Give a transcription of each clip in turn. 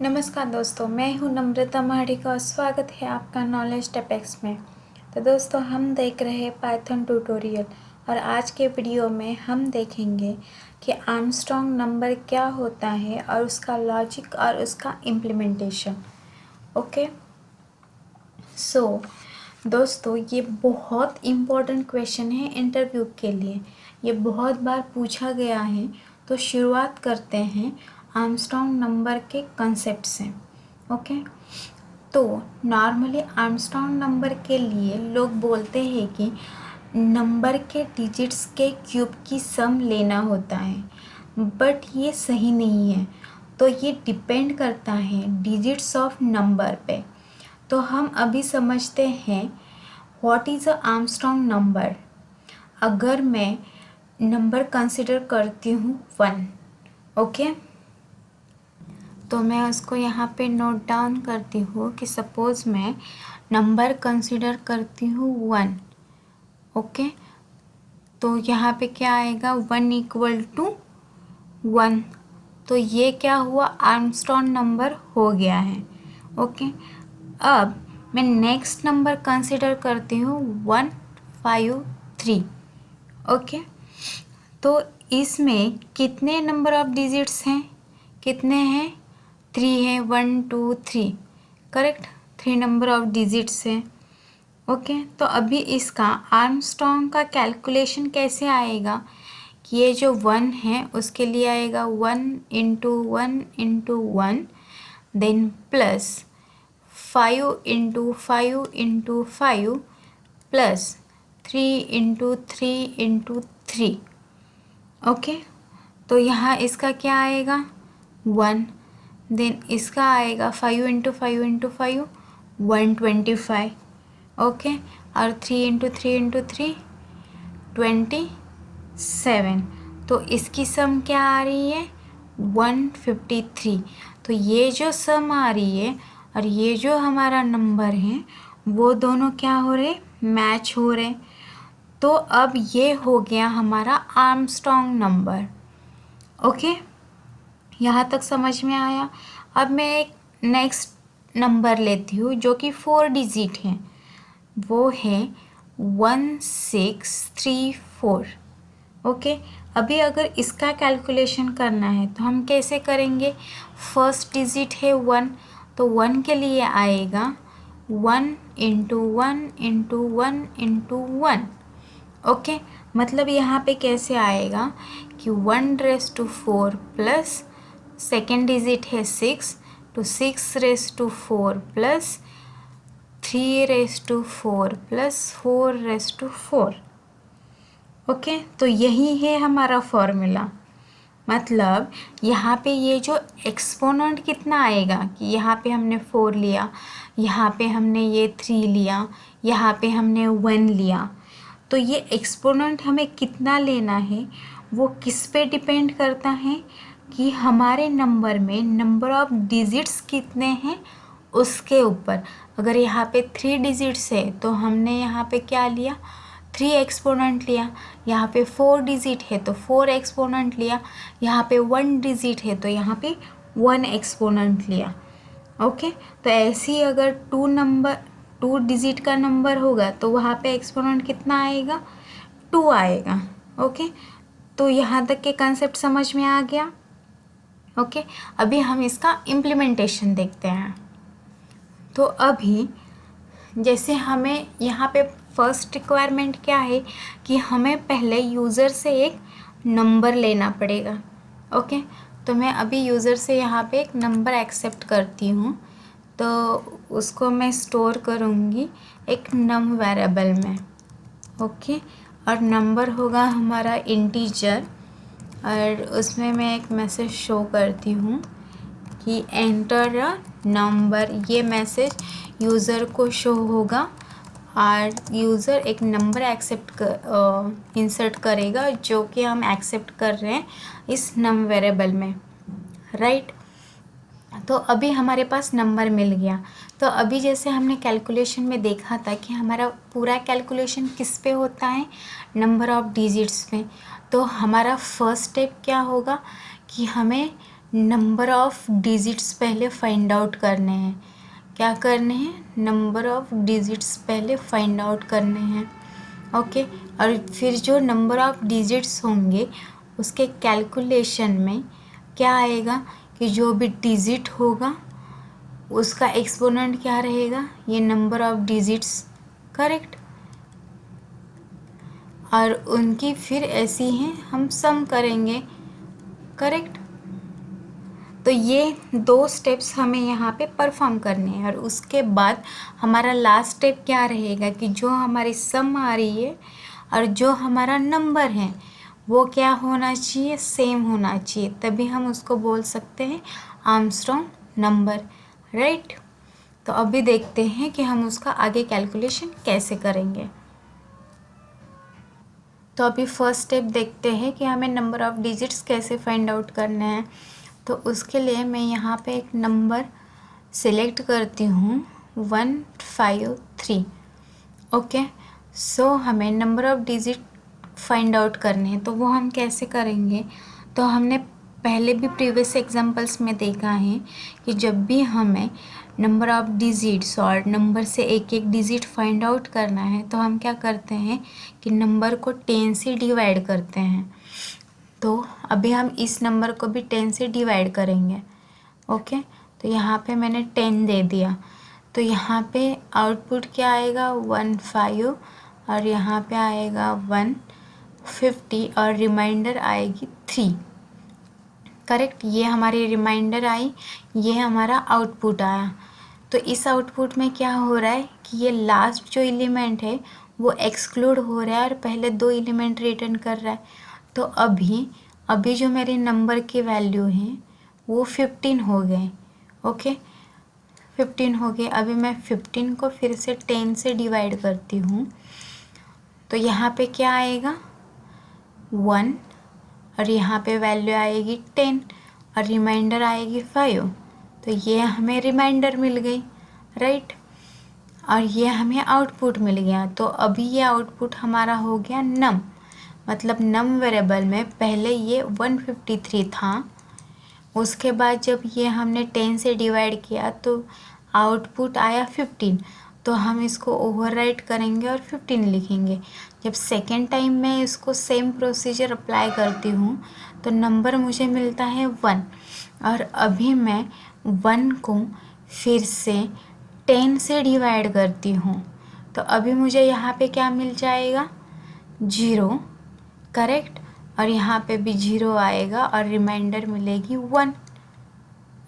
नमस्कार दोस्तों, मैं हूं नम्रता महाडिक और स्वागत है आपका नॉलेज टिप्स में। तो दोस्तों, हम देख रहे हैं पाइथन ट्यूटोरियल और आज के वीडियो में हम देखेंगे कि आर्मस्ट्रॉन्ग नंबर क्या होता है और उसका लॉजिक और उसका इम्प्लीमेंटेशन। ओके, सो दोस्तों, ये बहुत इम्पोर्टेंट क्वेश्चन है इंटरव्यू के लिए। ये बहुत बार पूछा गया है। तो शुरुआत करते हैं आर्मस्ट्रॉन्ग नंबर के कंसेप्ट से। ओके, तो नॉर्मली आर्मस्ट्रॉन्ग नंबर के लिए लोग बोलते हैं कि नंबर के डिजिट्स के क्यूब की सम लेना होता है, बट ये सही नहीं है। तो ये डिपेंड करता है डिजिट्स ऑफ नंबर पे। तो हम अभी समझते हैं what is a Armstrong number. अगर मैं नंबर कंसिडर करती हूँ 1, ओके, तो मैं उसको यहाँ पे नोट डाउन करती हूँ कि सपोज़ मैं नंबर कंसिडर करती हूँ 1, ओके। तो यहाँ पे क्या आएगा, 1 = 1। तो ये क्या हुआ, आर्मस्ट्रॉन्ग नंबर हो गया है। ओके, अब मैं नेक्स्ट नंबर कंसिडर करती हूँ 153। ओके, तो इसमें कितने नंबर ऑफ डिजिट्स हैं, कितने हैं, 3 है, 1 2 3, करेक्ट, 3 नंबर ऑफ डिजिट्स हैं। ओके, तो अभी इसका आर्मस्ट्रॉन्ग का कैलकुलेशन कैसे आएगा कि ये जो 1 है उसके लिए आएगा 1 × 1 × 1, देन प्लस 5 × 5 × 5 प्लस 3 × 3 × 3। ओके, तो यहाँ इसका क्या आएगा 1, देन इसका आएगा 5 × 5 × 5 125। ओके, और 3 × 3 × 3 27। तो इसकी सम क्या आ रही है 153। तो ये जो सम आ रही है और ये जो हमारा नंबर है वो दोनों क्या हो रहे, मैच हो रहे। तो अब ये हो गया हमारा आर्मस्ट्रॉन्ग नंबर। ओके, यहाँ तक समझ में आया। अब मैं एक नेक्स्ट नंबर लेती हूँ जो कि 4 डिजिट है, वो है 1634। ओके, अभी अगर इसका कैलकुलेशन करना है तो हम कैसे करेंगे, फर्स्ट डिजिट है 1, तो 1 के लिए आएगा 1 × 1 × 1 × 1। ओके, मतलब यहाँ पे कैसे आएगा कि 1⁴ प्लस सेकेंड डिजिट है 6, तो 6⁴ प्लस 3⁴ प्लस 4⁴। ओके, तो यही है हमारा फॉर्मूला। मतलब यहाँ पे ये जो एक्सपोनेंट कितना आएगा कि यहाँ पे हमने 4 लिया, यहाँ पे हमने ये 3 लिया, यहाँ पे हमने 1 लिया, तो ये एक्सपोनेंट हमें कितना लेना है वो किस पे डिपेंड करता है कि हमारे नंबर में नंबर ऑफ डिजिट्स कितने हैं उसके ऊपर। अगर यहाँ पे 3 डिजिट्स है तो हमने यहाँ पे क्या लिया, 3 एक्सपोनेंट लिया। यहाँ पे 4 डिजिट है तो 4 एक्सपोनेंट लिया। यहाँ पे 1 डिजिट है तो यहाँ पे 1 एक्सपोनेंट लिया। ओके, तो ऐसे ही अगर 2 डिजिट का नंबर होगा तो वहाँ पे एक्सपोनेंट कितना आएगा, 2 आएगा। ओके, तो यहाँ तक के कंसेप्ट समझ में आ गया। ओके, अभी हम इसका इम्प्लीमेंटेशन देखते हैं। तो अभी जैसे हमें यहाँ पे फर्स्ट रिक्वायरमेंट क्या है कि हमें पहले यूज़र से एक नंबर लेना पड़ेगा। ओके, तो मैं अभी यूज़र से यहाँ पे एक नंबर एक्सेप्ट करती हूँ, तो उसको मैं स्टोर करूँगी एक नम वेरिएबल में। ओके, और नंबर होगा हमारा इंटीजर, और उसमें मैं एक मैसेज शो करती हूँ कि एंटर अ नंबर। ये मैसेज यूज़र को शो होगा और यूज़र एक नंबर इंसर्ट करेगा जो कि हम एक्सेप्ट कर रहे हैं इस नम वेरिएबल में, राइट। तो अभी हमारे पास नंबर मिल गया। तो अभी जैसे हमने कैलकुलेशन में देखा था कि हमारा पूरा कैलकुलेशन किस पे होता है, नंबर ऑफ डिजिट्स पे। तो हमारा फर्स्ट स्टेप क्या होगा कि हमें नंबर ऑफ डिजिट्स पहले फाइंड आउट करने हैं। क्या करने हैं? नंबर ऑफ डिजिट्स पहले फाइंड आउट करने हैं। ओके, और फिर जो नंबर ऑफ डिजिट्स होंगे उसके कैलकुलेशन में क्या आएगा कि जो भी डिजिट होगा उसका एक्सपोनेंट क्या रहेगा? ये नंबर ऑफ डिजिट्स, करेक्ट। और उनकी फिर ऐसी हैं हम सम करेंगे, करेक्ट। तो ये 2 स्टेप्स हमें यहाँ पे परफॉर्म करने हैं। और उसके बाद हमारा लास्ट स्टेप क्या रहेगा कि जो हमारी सम आ रही है और जो हमारा नंबर है वो क्या होना चाहिए? सेम होना चाहिए, तभी हम उसको बोल सकते हैं आर्मस्ट्रॉन्ग नंबर, राइट। तो अभी देखते हैं कि हम उसका आगे कैलकुलेशन कैसे करेंगे। तो अभी फर्स्ट स्टेप देखते हैं कि हमें नंबर ऑफ डिजिट्स कैसे फाइंड आउट करने हैं। तो उसके लिए मैं यहाँ पे एक नंबर सिलेक्ट करती हूँ 153। ओके, सो हमें number of digit find out करने हैं। तो वो हम कैसे करेंगे? तो हमने पहले भी प्रीवियस एग्जांपल्स में देखा है कि जब भी हमें नंबर ऑफ डिजिट्स और नंबर से एक एक डिजिट फाइंड आउट करना है तो हम क्या करते हैं कि नंबर को 10 से डिवाइड करते हैं। तो अभी हम इस नंबर को भी 10 से डिवाइड करेंगे। ओके, तो यहाँ पे मैंने 10 दे दिया, तो यहाँ पे आउटपुट क्या आएगा? 15, और यहाँ पे आएगा 150 और रिमाइंडर आएगी 3, करेक्ट। ये हमारी रिमाइंडर आई, ये हमारा आउटपुट आया। तो इस आउटपुट में क्या हो रहा है कि ये लास्ट जो एलिमेंट है वो एक्सक्लूड हो रहा है और पहले 2 एलिमेंट रिटर्न कर रहा है। तो अभी जो मेरे नंबर की वैल्यू है वो 15 हो गए। ओके, 15 हो गए। अभी मैं 15 को फिर से 10 से डिवाइड करती हूँ, तो यहाँ पे क्या आएगा? 1, और यहाँ पे वैल्यू आएगी 10 और रिमाइंडर आएगी 5। तो ये हमें रिमाइंडर मिल गई, राइट। और ये हमें आउटपुट मिल गया। तो अभी ये आउटपुट हमारा हो गया नम, मतलब नम वेरिएबल में पहले ये 153 था, उसके बाद जब ये हमने 10 से डिवाइड किया तो आउटपुट आया 15। तो हम इसको ओवरराइट करेंगे और 15 लिखेंगे। जब सेकेंड टाइम मैं इसको सेम प्रोसीजर अप्लाई करती हूँ तो नंबर मुझे मिलता है 1, और अभी मैं 1 को फिर से 10 से डिवाइड करती हूँ तो अभी मुझे यहाँ पे क्या मिल जाएगा? 0, करेक्ट। और यहाँ पे भी 0 आएगा और रिमाइंडर मिलेगी 1।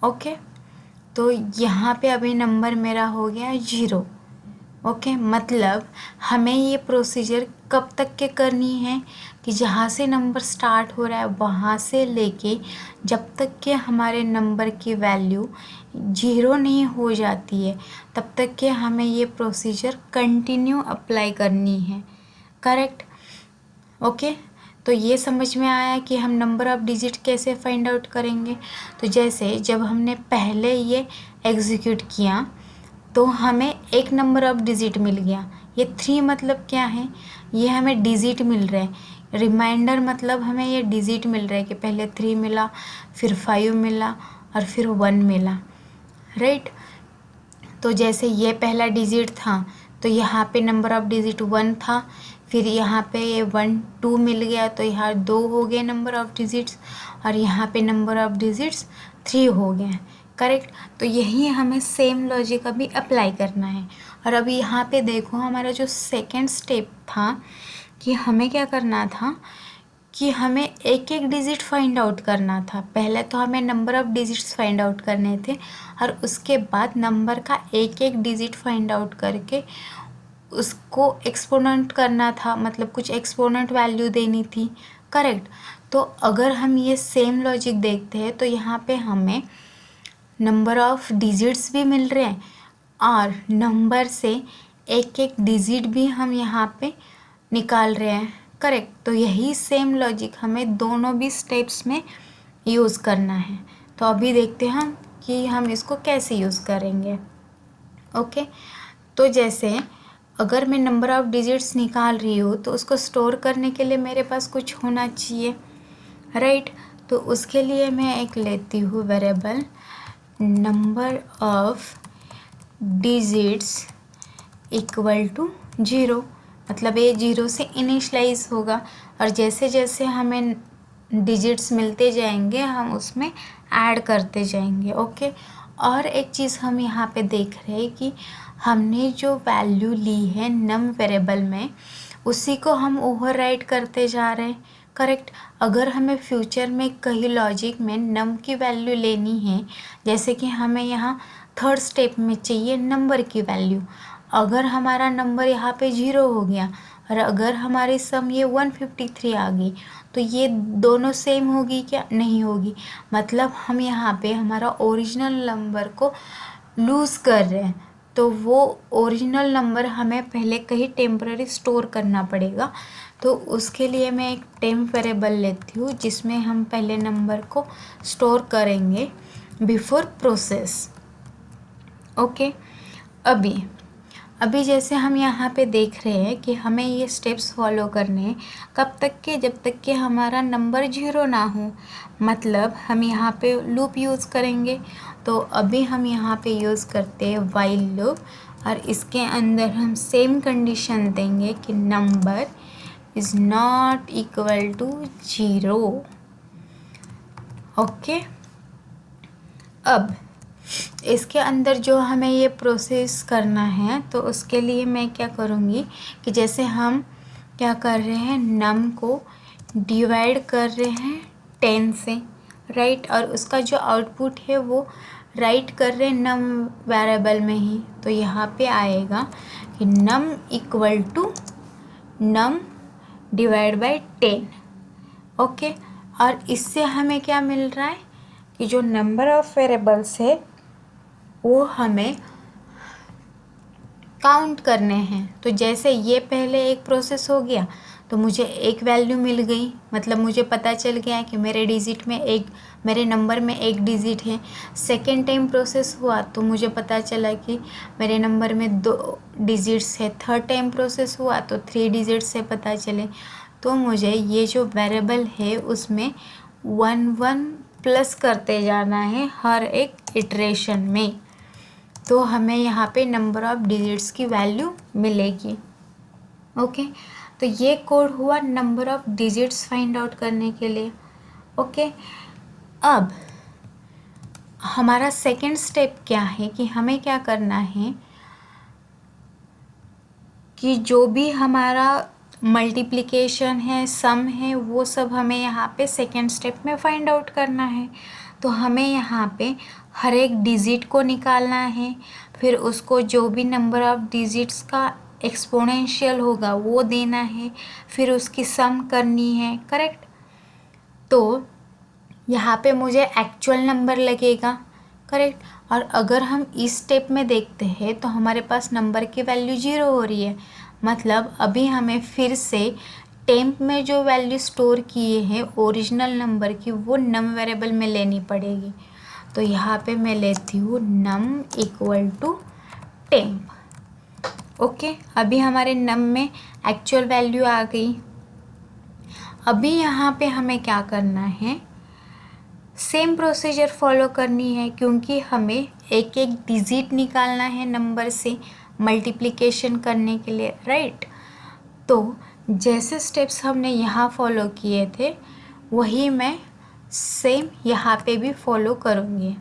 ओके, तो यहाँ पे अभी नंबर मेरा हो गया 0। ओके, मतलब हमें ये प्रोसीजर कब तक के करनी है कि जहाँ से नंबर स्टार्ट हो रहा है वहाँ से लेके जब तक के हमारे नंबर की वैल्यू 0 नहीं हो जाती है तब तक के हमें ये प्रोसीजर कंटिन्यू अप्लाई करनी है, करेक्ट। ओके, तो ये समझ में आया कि हम नंबर ऑफ डिजिट कैसे फाइंड आउट करेंगे। तो जैसे जब हमने पहले ये एग्जीक्यूट किया तो हमें एक नंबर ऑफ डिजिट मिल गया। ये 3 मतलब क्या है? ये हमें डिजिट मिल रहा है। रिमाइंडर मतलब हमें ये डिजिट मिल रहा है कि पहले 3 मिला, फिर 5 मिला और फिर 1 मिला, राइट। तो जैसे ये पहला डिजिट था तो यहाँ पे नंबर ऑफ डिजिट 1 था, फिर यहाँ पे ये 1 2 मिल गया तो यहाँ 2 हो गए नंबर ऑफ डिजिट्स, और यहाँ पे नंबर ऑफ डिजिट्स 3 हो गए, करेक्ट। तो यही हमें सेम लॉजिक अभी अप्लाई करना है। और अभी यहाँ पे देखो हमारा जो सेकेंड स्टेप था कि हमें क्या करना था कि हमें एक एक डिजिट फाइंड आउट करना था। पहले तो हमें number of digits find out करने थे और उसके बाद नंबर का एक एक डिजिट फाइंड आउट करके उसको एक्सपोनेंट करना था, मतलब कुछ एक्सपोनेंट वैल्यू देनी थी, करेक्ट। तो अगर हम ये सेम लॉजिक देखते हैं तो यहाँ पे हमें नंबर ऑफ डिजिट्स भी मिल रहे हैं और नंबर से एक एक डिजिट भी हम यहाँ पे निकाल रहे हैं, करेक्ट। तो यही सेम लॉजिक हमें दोनों भी स्टेप्स में यूज़ करना है। तो अभी देखते हैं हम कि हम इसको कैसे यूज़ करेंगे। ओके, तो जैसे अगर मैं नंबर ऑफ डिजिट्स निकाल रही हूँ तो उसको स्टोर करने के लिए मेरे पास कुछ होना चाहिए, राइट। तो उसके लिए मैं एक लेती हूँ variable number of digits equal to 0, मतलब ये 0 से इनिशलाइज होगा और जैसे जैसे हमें डिजिट्स मिलते जाएंगे हम उसमें ऐड करते जाएंगे। ओके, और एक चीज़ हम यहाँ पे देख रहे हैं कि हमने जो वैल्यू ली है नम वेरिएबल में उसी को हम ओवरराइड करते जा रहे हैं। करेक्ट। अगर हमें फ्यूचर में कहीं लॉजिक में नम की वैल्यू लेनी है, जैसे कि हमें यहाँ थर्ड स्टेप में चाहिए नंबर की वैल्यू, अगर हमारा नंबर यहाँ पे 0 हो गया और अगर हमारी सम ये 153 आ गई तो ये दोनों सेम होगी क्या? नहीं होगी। मतलब हम यहाँ पे हमारा ओरिजिनल नंबर को लूज़ कर रहे हैं, तो वो ओरिजिनल नंबर हमें पहले कहीं टेम्पररी स्टोर करना पड़ेगा। तो उसके लिए मैं एक टेम्प वेरिएबल लेती हूँ जिसमें हम पहले नंबर को स्टोर करेंगे बिफोर प्रोसेस। ओके, अभी जैसे हम यहाँ पे देख रहे हैं कि हमें ये स्टेप्स फॉलो करने हैं कब तक के, जब तक कि हमारा नंबर 0 ना हो। मतलब हम यहाँ पे लूप यूज़ करेंगे। तो अभी हम यहाँ पे यूज़ करते हैं वाइल लूप और इसके अंदर हम सेम कंडीशन देंगे कि number is not equal to 0। Okay, अब इसके अंदर जो हमें ये प्रोसेस करना है तो उसके लिए मैं क्या करूँगी कि जैसे हम क्या कर रहे हैं नम को डिवाइड कर रहे हैं 10 से, राइट, और उसका जो आउटपुट है वो राइट कर रहे हैं नम वेरिएबल में ही। तो यहाँ पे आएगा कि num equal to num divide by 10। Okay, और इससे हमें क्या मिल रहा है कि जो नंबर ऑफ वेरिएबल्स है वो हमें काउंट करने हैं। तो जैसे ये पहले एक प्रोसेस हो गया तो मुझे एक वैल्यू मिल गई, मतलब मुझे पता चल गया कि मेरे नंबर में एक डिजिट है। सेकेंड टाइम प्रोसेस हुआ तो मुझे पता चला कि मेरे नंबर में 2 डिजिट्स है। थर्ड टाइम प्रोसेस हुआ तो 3 डिजिट्स से पता चले। तो मुझे ये जो वेरिएबल है उसमें 1 प्लस करते जाना है हर एक इटरेशन में, तो हमें यहाँ पे नंबर ऑफ डिजिट्स की वैल्यू मिलेगी। ओके, तो ये कोड हुआ number of digits find out करने के लिए। ओके, अब हमारा सेकंड स्टेप क्या है कि हमें क्या करना है कि जो भी हमारा मल्टीप्लिकेशन है, सम है, वो सब हमें यहाँ पे सेकंड स्टेप में फाइंड आउट करना है। तो हमें यहाँ पे हर एक डिजिट को निकालना है, फिर उसको जो भी नंबर ऑफ डिजिट्स का एक्सपोनेंशियल होगा वो देना है, फिर उसकी सम करनी है। करेक्ट। तो यहाँ पे मुझे एक्चुअल नंबर लगेगा। करेक्ट। और अगर हम इस स्टेप में देखते हैं तो हमारे पास नंबर की वैल्यू 0 हो रही है, मतलब अभी हमें फिर से टेम्प में जो वैल्यू स्टोर किए हैं ओरिजिनल नंबर की वो नम वेरिएबल में लेनी पड़ेगी। तो यहाँ पे मैं लेती हूँ num equal to temp. Okay, अभी हमारे नम में एक्चुअल वैल्यू आ गई। अभी यहाँ पे हमें क्या करना है, सेम प्रोसीजर फॉलो करनी है क्योंकि हमें एक एक डिजिट निकालना है नंबर से मल्टीप्लिकेशन करने के लिए, राइट। तो जैसे स्टेप्स हमने यहाँ फॉलो किए थे वही मैं सेम यहाँ पे भी फॉलो करूँगी।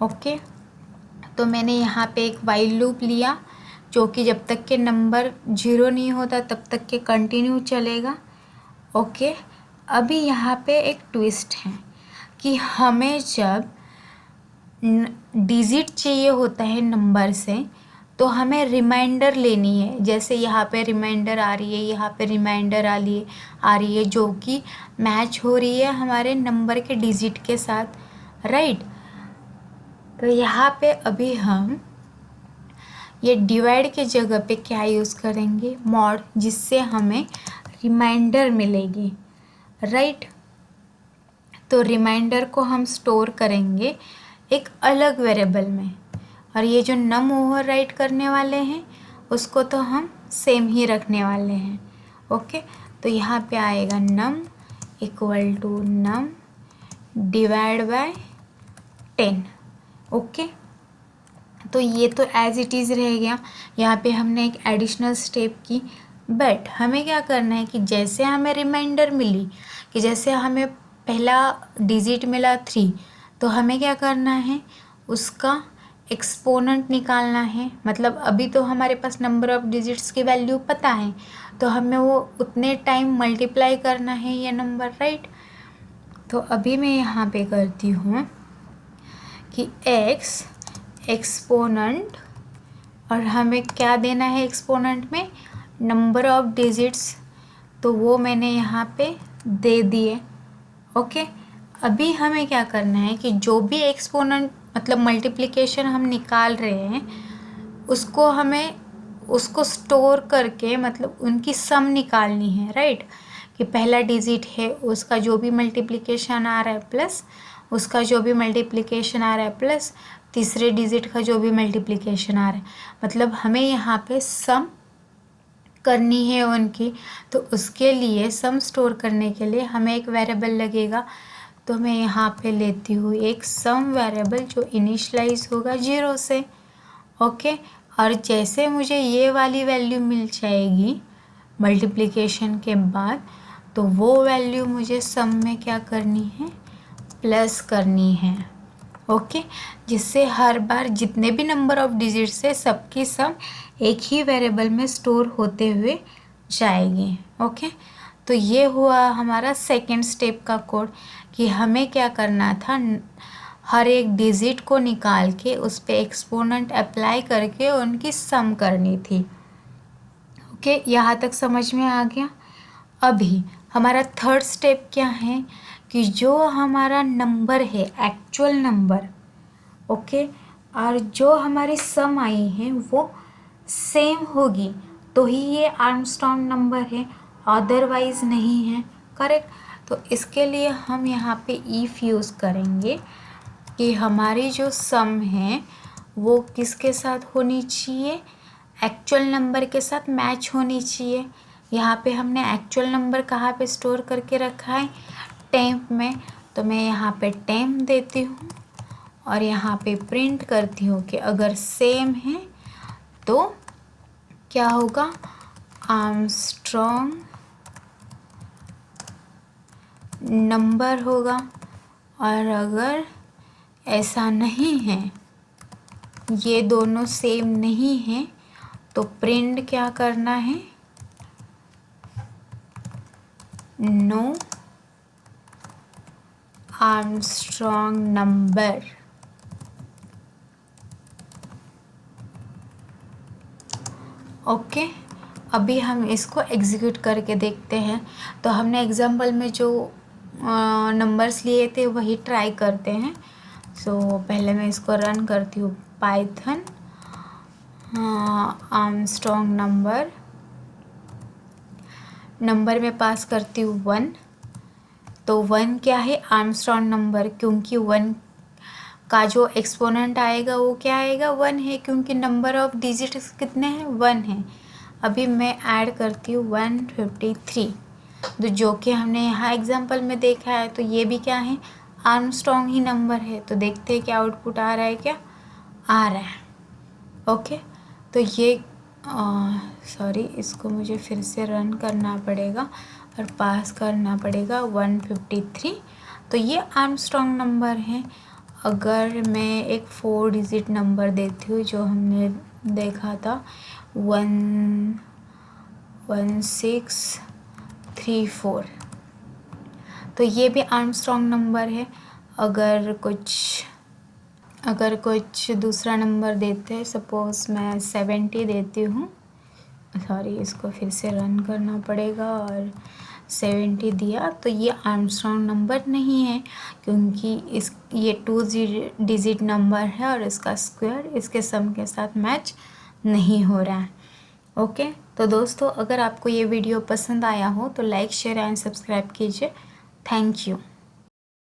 ओके, तो मैंने यहाँ पे एक वाइल लूप लिया जो कि जब तक के नंबर 0 नहीं होता तब तक के कंटिन्यू चलेगा। ओके, अभी यहाँ पे एक ट्विस्ट है कि हमें जब डिजिट चाहिए होता है नंबर से तो हमें रिमाइंडर लेनी है। जैसे यहाँ पे रिमाइंडर आ रही है, यहाँ पे रिमाइंडर आ रही है जो कि मैच हो रही है हमारे नंबर के डिजिट के साथ, राइट। तो यहाँ पे अभी हम ये डिवाइड के जगह पे क्या यूज़ करेंगे, मॉड, जिससे हमें रिमाइंडर मिलेगी, राइट। तो रिमाइंडर को हम स्टोर करेंगे एक अलग वेरिएबल में, और ये जो नम ओवरराइट करने वाले हैं उसको तो हम सेम ही रखने वाले हैं। ओके, तो यहाँ पे आएगा num equal to num divide by 10। Okay, तो ये तो एज इट इज़ रह गया। यहाँ पे हमने एक एडिशनल स्टेप की, बट हमें क्या करना है कि जैसे हमें रिमाइंडर मिली, कि जैसे हमें पहला डिजिट मिला 3, तो हमें क्या करना है, उसका एक्सपोनेंट निकालना है। मतलब अभी तो हमारे पास नंबर ऑफ डिजिट्स की वैल्यू पता है, तो हमें वो उतने टाइम मल्टीप्लाई करना है ये नंबर, राइट। तो अभी मैं यहाँ पे करती हूँ कि x एक्सपोनेंट, और हमें क्या देना है एक्सपोनेंट में, नंबर ऑफ डिजिट्स, तो वो मैंने यहाँ पे दे दिए। ओके, अभी हमें क्या करना है कि जो भी एक्सपोनेंट मतलब मल्टीप्लिकेशन हम निकाल रहे हैं, उसको स्टोर करके मतलब उनकी सम निकालनी है, राइट। कि पहला डिजिट है उसका जो भी मल्टीप्लिकेशन आ रहा है प्लस उसका जो भी मल्टीप्लिकेशन आ रहा है प्लस तीसरे डिजिट का जो भी मल्टीप्लिकेशन आ रहा है, मतलब हमें यहाँ पे सम करनी है उनकी। तो उसके लिए सम स्टोर करने के लिए हमें एक वेरिएबल लगेगा। तो मैं यहाँ पे लेती हूँ एक सम वेरिएबल जो इनिशलाइज होगा 0 से। ओके, और जैसे मुझे ये वाली वैल्यू मिल जाएगी मल्टीप्लिकेशन के बाद, तो वो वैल्यू मुझे सम में क्या करनी है, प्लस करनी है। ओके, जिससे हर बार जितने भी नंबर ऑफ डिजिट्स है सबकी सम एक ही वेरिएबल में स्टोर होते हुए जाएगी। ओके, तो ये हुआ हमारा सेकेंड स्टेप का कोड, कि हमें क्या करना था, हर एक डिजिट को निकाल के उस पर एक्सपोनेंट अप्लाई करके उनकी सम करनी थी। ओके, यहाँ तक समझ में आ गया। अभी हमारा थर्ड स्टेप क्या है कि जो हमारा नंबर है एक्चुअल नंबर, ओके, और जो हमारी सम आई है वो सेम होगी तो ही ये आर्मस्ट्रॉन्ग नंबर है, अदरवाइज नहीं है, करेक्ट। तो इसके लिए हम यहाँ पे इफ़ यूज़ करेंगे कि हमारी जो सम है वो किसके साथ होनी चाहिए, एक्चुअल नंबर के साथ मैच होनी चाहिए। यहाँ पे हमने एक्चुअल नंबर कहाँ पे स्टोर करके रखा है, टेम्प में, तो मैं यहाँ पे टेम्प देती हूँ और यहाँ पे प्रिंट करती हूँ कि अगर सेम है तो क्या होगा, आर्मस्ट्रॉन्ग नंबर होगा, और अगर ऐसा नहीं है, ये दोनों सेम नहीं है, तो प्रिंट क्या करना है, नो आर्मस्ट्रॉन्ग नंबर। ओके, अभी हम इसको एग्जीक्यूट करके देखते हैं। तो हमने एग्जाम्पल में जो नंबर्स लिए थे वही ट्राई करते हैं। सो पहले मैं इसको रन करती हूँ, पाइथन आर्मस्ट्रॉन्ग नंबर में पास करती हूँ 1। तो 1 क्या है, आर्मस्ट्रॉन्ग नंबर, क्योंकि 1 का जो एक्सपोनेंट आएगा वो क्या आएगा, 1 है, क्योंकि नंबर ऑफ डिजिट्स कितने हैं, 1 है। अभी मैं ऐड करती हूँ 153, तो जो कि हमने यहाँ एग्जांपल में देखा है, तो ये भी क्या है, आर्मस्ट्रॉन्ग ही नंबर है। तो देखते हैं क्या आउटपुट आ रहा है, क्या आ रहा है। ओके, तो ये सॉरी, इसको मुझे फिर से रन करना पड़ेगा और पास करना पड़ेगा 153। तो ये आर्मस्ट्रॉन्ग नंबर है। अगर मैं एक 4 डिजिट नंबर देती हूँ जो हमने देखा था 11634, तो ये भी आर्मस्ट्रॉन्ग नंबर है। अगर कुछ दूसरा नंबर देते हैं, सपोज़ मैं 70 देती हूँ, सॉरी इसको फिर से रन करना पड़ेगा, और 70 दिया, तो ये आर्मस्ट्रॉन्ग नंबर नहीं है, क्योंकि ये 2 डिजिट नंबर है और इसका स्क्वायर इसके सम के साथ मैच नहीं हो रहा है। ओके, तो दोस्तों अगर आपको ये वीडियो पसंद आया हो तो लाइक, शेयर एंड सब्सक्राइब कीजिए। Thank you.